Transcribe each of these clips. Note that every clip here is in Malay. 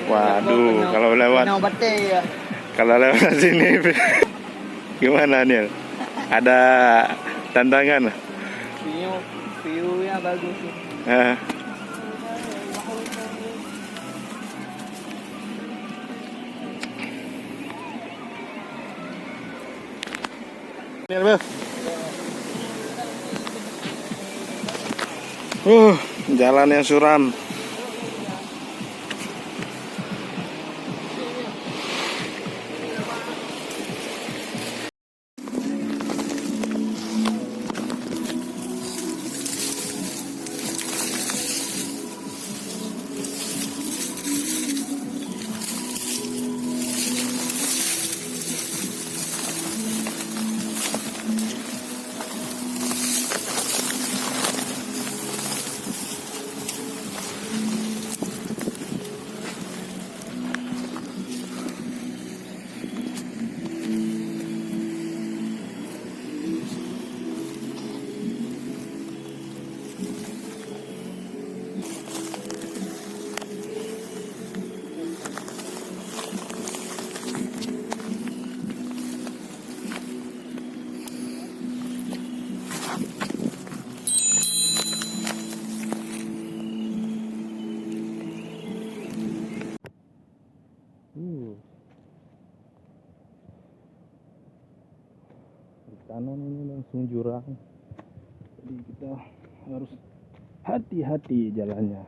Waduh, kalau lewat sini gimana nih? Ada tantangan? View-nya bagus. Jalan yang suram. Kanan ini langsung jurang, jadi kita harus hati-hati jalannya.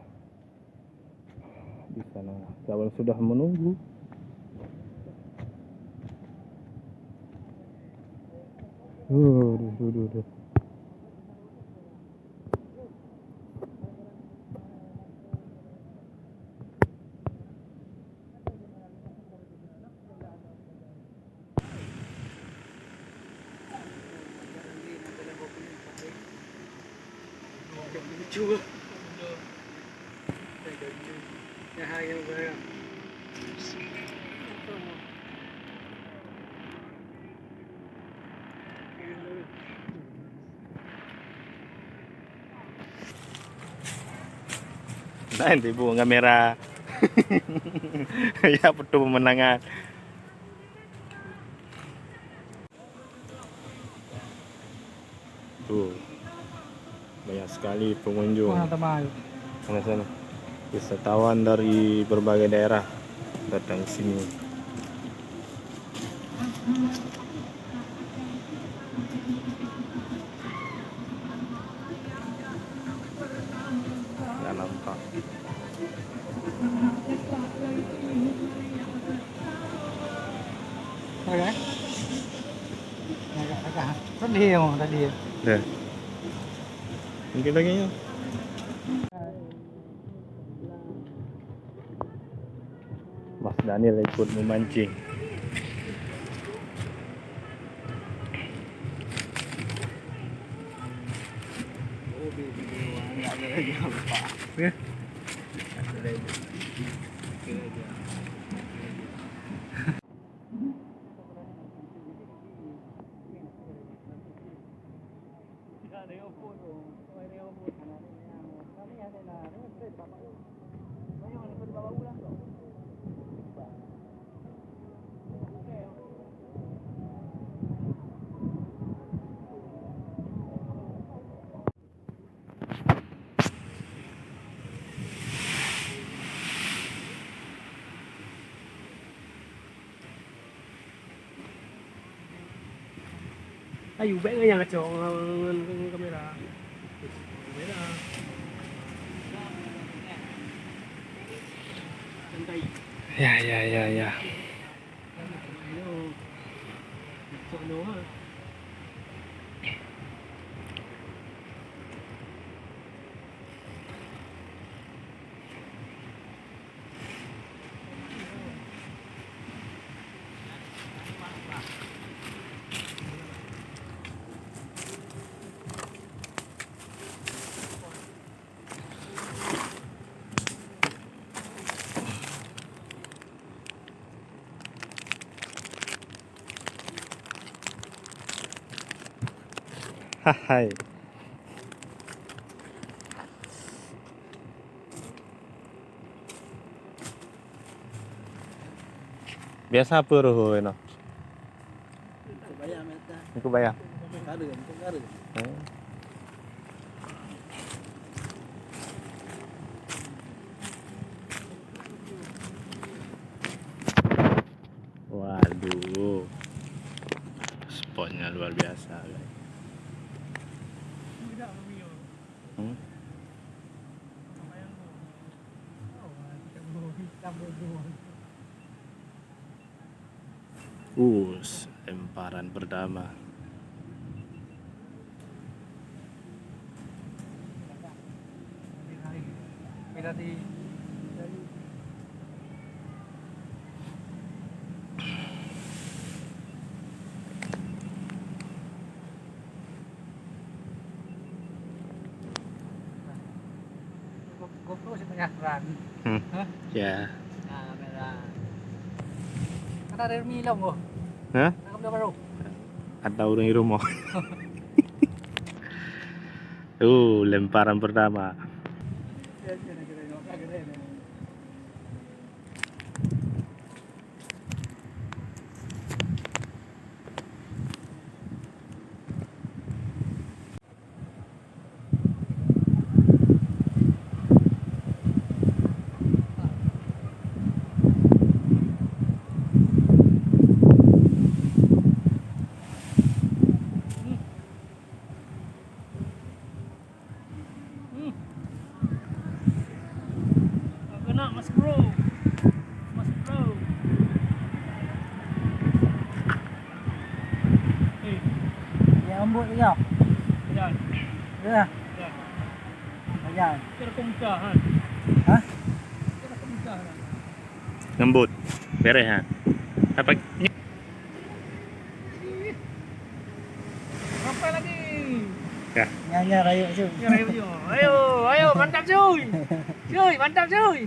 Di sana kawan sudah menunggu. Duh. Lucu. Yang berapa? Nanti bunga merah. Ya, foto pemenangan. Tuh, banyak sekali pengunjung. Sana wisatawan dari berbagai daerah datang sini. Nggak nampak. Tadi mau tadi. Deh. Mungkin lagi ya. Mas Daniel ikut memancing. Ayo baik yang ngacau kamera. Ya. Hai. Biasa apa roh no? Bayar meta. Aku bayar. Kare. Waduh. Spotnya luar biasa, guys. Hmm? Lemparan pertama. GoPro sih penyaran. Ya. Kamera. Kan ada Milo kok. Hah? Nakam dia baru. Ada orang di rumah. Lemparan pertama. Kena Mas Bro. Mas Bro. Ya ambut dia. Jalan. Ya. Jalan. Kira kemudahan. Hah? Kira kemudahan. Lembut. Beres ha. Apa? Sampai lagi. Ya. Nyanyi rayu cuy. Rayu cuy. Ayo mantap cuy. Cuy, mantap cuy.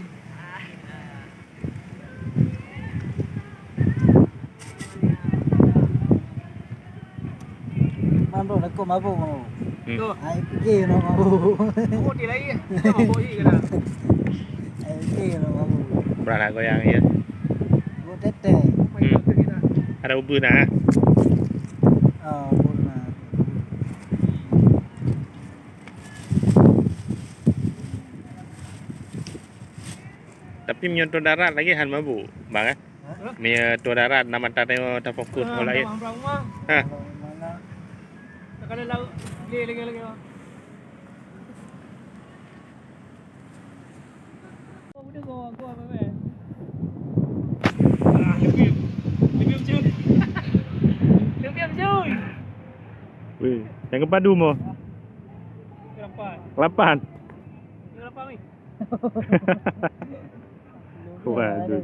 Mantap nak kau mabuk mau. Tu. Ai pergi no mabuk. Mabuk di lagi. Mabuk ni kena. Ai pergi no mabuk. Beranak goyang ya. Mabuk tete. Ada ubu nah. Oh, purna. Tapi menyentuh darat lagi han mabuk, bang eh? Menyentuh darat nama tanya tak fokus mulai. Hah? Mana? Kalau laut lagi. Oh, udah gua apa? Lebih cuy. Lebih cuy. Wih, yang kepadu mo. Kelapan. 8. Kelapan ni. Waduh.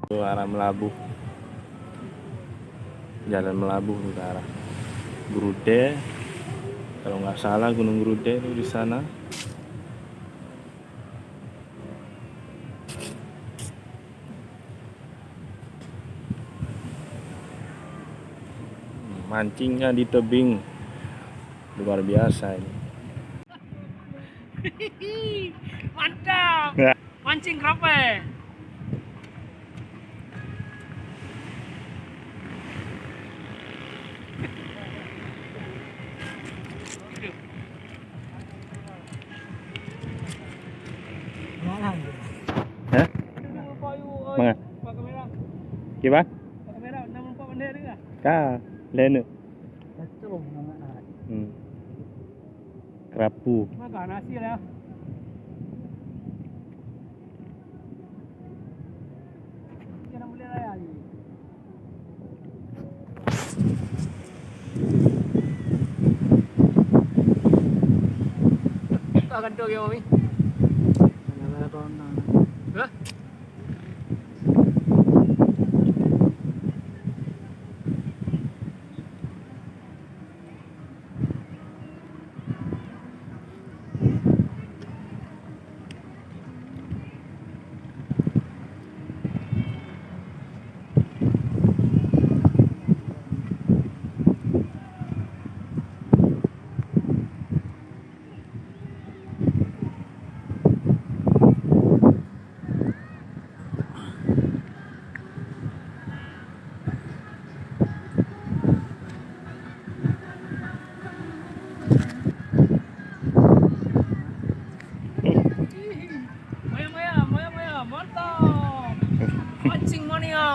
Itu arah Melabuh. Jalan Melabuh ke arah Grude. Kalau nggak salah Gunung Grude itu di sana. Mancingnya di tebing. Luar biasa ini. Mantap. Ya. Mancing kerape. Hah? Mana? Pak kamera. Gimana? Pak kamera 64 benda dia. Kah, lena. Betul nama. Kerapu. Makan nasi lah. Jangan boleh raya ni. Tak akan tu kau ni. Mana kau nak? Hah?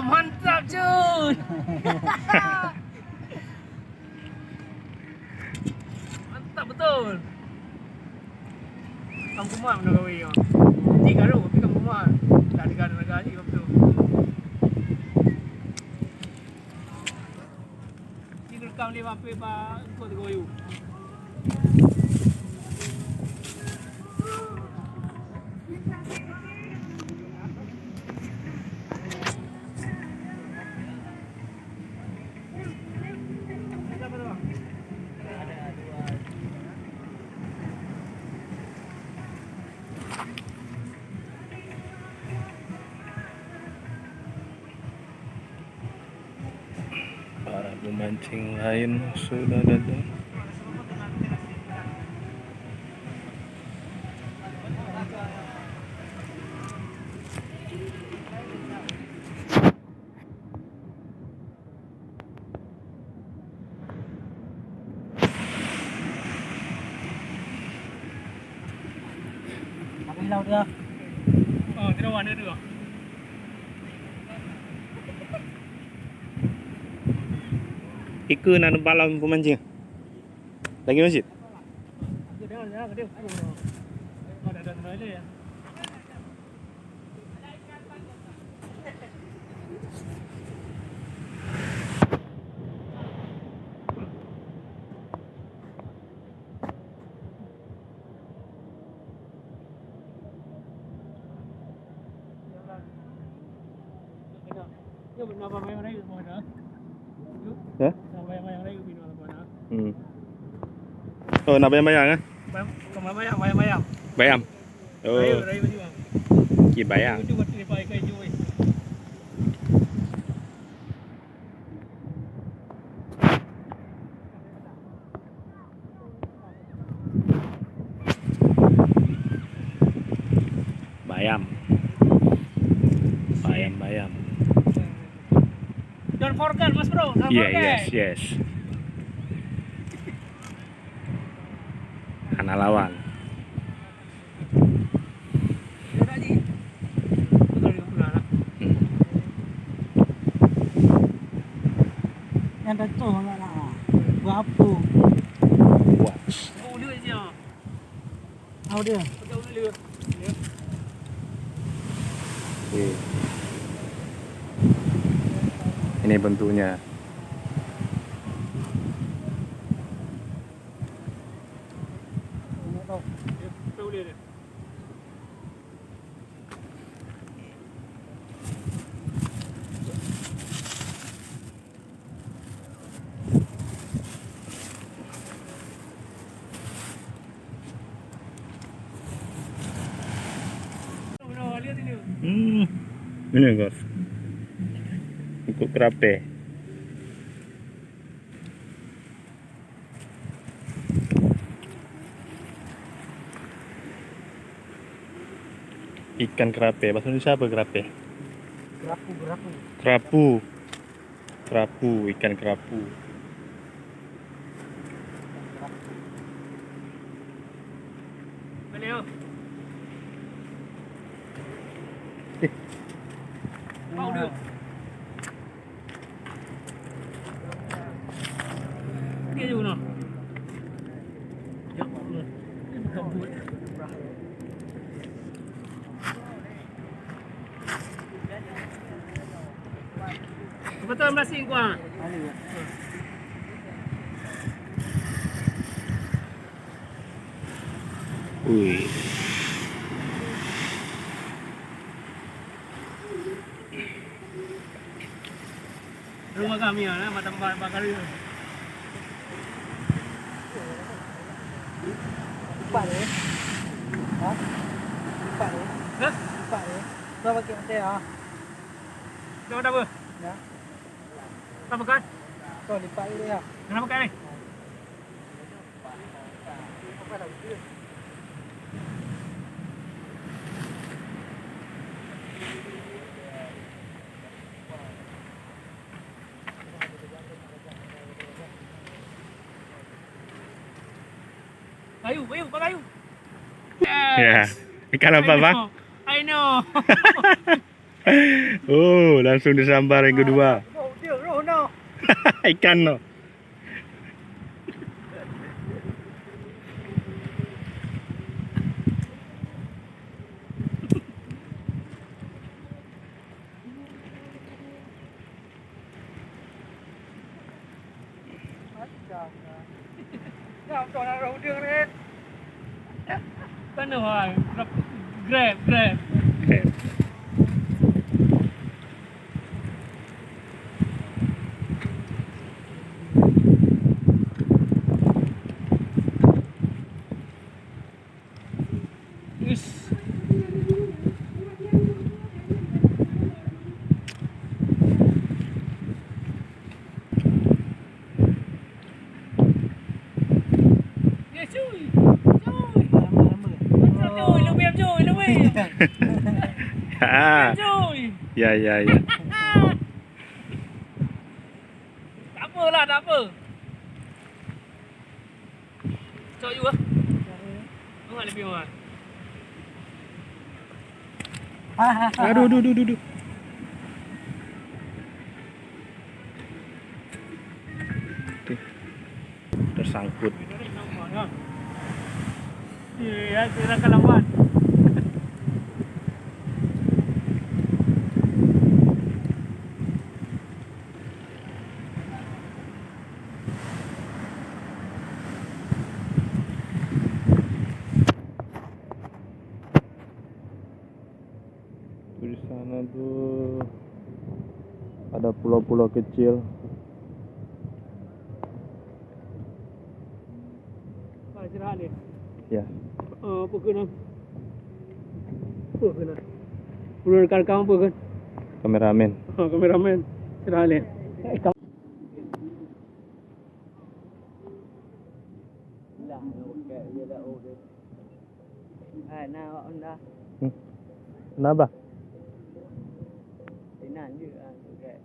mantap cuy. Mantap betul. Kamu kumam nak gawe yo. Jika ro tapi kamu kumam. Tak ada negara lagi betul. Ini rekam 5 pe ba ko tu gawe. Para pemancing lain sudah datang. Apa hilau dia? Oh, tidak warna tu. Ikut nak balam pemancing. Lagi masjid. Dia dia. Oh, ada mana ya? Yo, kenapa main lagi semua dah? Ya? Bayang-bayang lagi bina apa dah? Oh, nak bayam-bayam kan? Bayang. Bayam. Oh, Rayu macam mana? ki bayam. Itu buat tripai kai jual. Bayam. Bayam. Don't forget, Mas Bro. Don't forget. Yes. Anak lawan. Sudah ji. Betul juga pula lah. Yang dah tu enggak nak. Berapa? Wah. Oh, dia je. Au dia. Betul dia. Okay. Ini bentuknya. Betul dia. Lihat ini. Ini guys. Ikut kerape. Ikan kerape. Bahasa Indonesia apa kerape? Kerapu. Ikan kerapu. Balik. Mau dia. Dia juga noh. Ya Allah. Ini bukan buat. Betul masih gua. Wih. Rumah kami ya, macam bakar itu. Empat ni. Ha? Empat ni. Hah? Empat ni. Kau pakai mata ya? Dah apa? Ya. Tak makan? Kau lipat dia ya. Kenapa makan ni? Kayu, pakai kayu. Ya. Ikan apa bang? I know. Oh, langsung disambar yang kedua. Oh, dia roh no. Ikan no. Nào cho nó roh dia ni. Kan orang grab. Okay. Is. Ya cuy. Cuy, lu biar cuy, lu biar. Ha. Cuy. Ya. Tak apalah, tak apa. Cok juga. Enggak lebih orang. Aduh. Tersangkut. Iya, kira kelamaan. Di sana tuh ada pulau-pulau kecil. Istirahat ni. Ya. Apa kena? Apa kena? Perlu rekan-rekan apa kan? Kameramen. Kameramen. Istirahat ni. Nah, onda. Kenapa? Tenan je okey.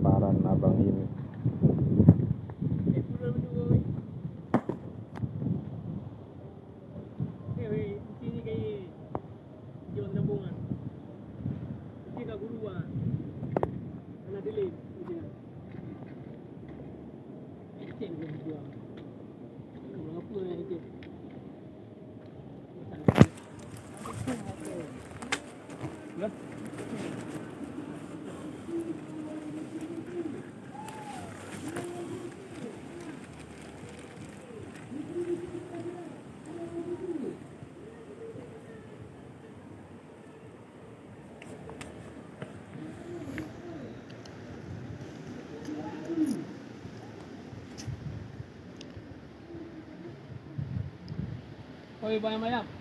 Paran abang ini. Oi, banyak-banyak.